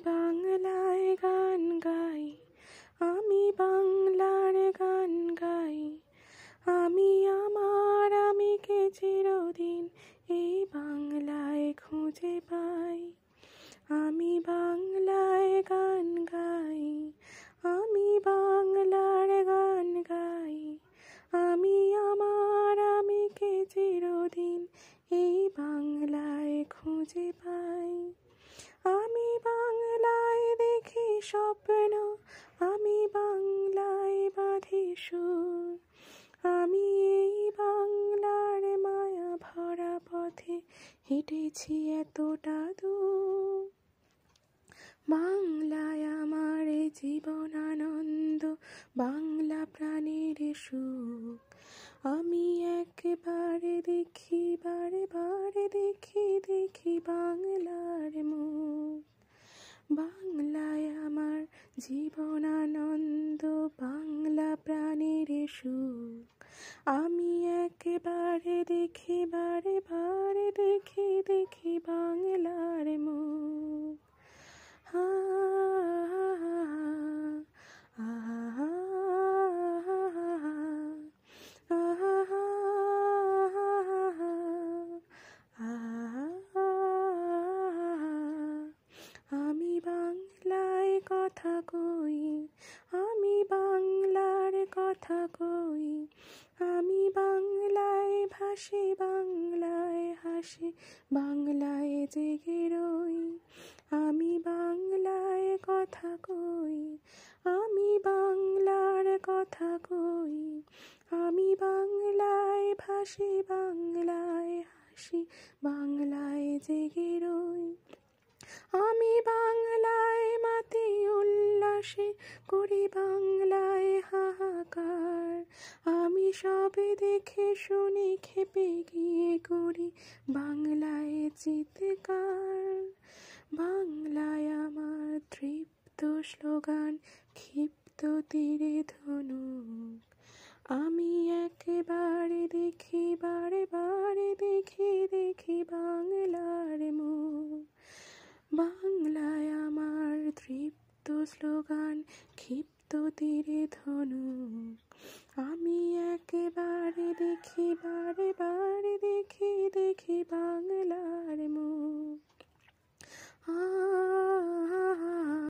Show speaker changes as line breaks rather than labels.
বাংলায় গান গাই, আমি বাংলার গান গাই। আমি আমার আমিকে চিরদিন এই বাংলায় খুঁজে পাই। আমি বাংলায় গান গাই, আমি বাংলার গান গাই। আমি আমার আমিকে চিরদিন এই বাংলায় খুঁজে পাই। আমি বাংলায় দেখি স্বপ্ন, আমি বাংলায় বাঁধি সুর। আমি এই বাংলার মায়া ভরা পথে হেঁটেছি এতটা দূর। বাংলায় আমার জীবন আনন্দ, বাংলা প্রাণের সুখ। আমি একবারে দেখি, বারে বারে দেখি বাংলার মুখ। বাংলায় আমার জীবন আনন্দ, বাংলা প্রাণের সুখ। আমি একবারে দেখি, বারে বারে দেখি বাংলার মুখ। আমি বাংলায় কথা কই, আমি বাংলার কথা কই। আমি বাংলায় ভাসি, বাংলায় হাসি, বাংলায় জেগে রই। আমি বাংলায় কথা কই, আমি বাংলার কথা কই। আমি বাংলায় ভাসি, বাংলায় হাসি, বাংলায় জেগে রই। আমি বাংলায় মাতি উল্লাসে, করি বাংলায় হাহাকার। আমি সবে দেখে শুনি খেপে গিয়ে করি বাংলায় চিৎকার। বাংলায় আমার তৃপ্ত স্লোগান, ক্ষিপ্ত তীরে ধনুক। আমি একেবারে দেখি, বারে বারে দেখি বাংলার মুখ। বাংলায় আমার তৃপ্ত স্লোগান, ক্ষিপ্ত তীরে ধনুক। আমি একেবারে দেখি, বারে বারে দেখি বাংলার মুখ।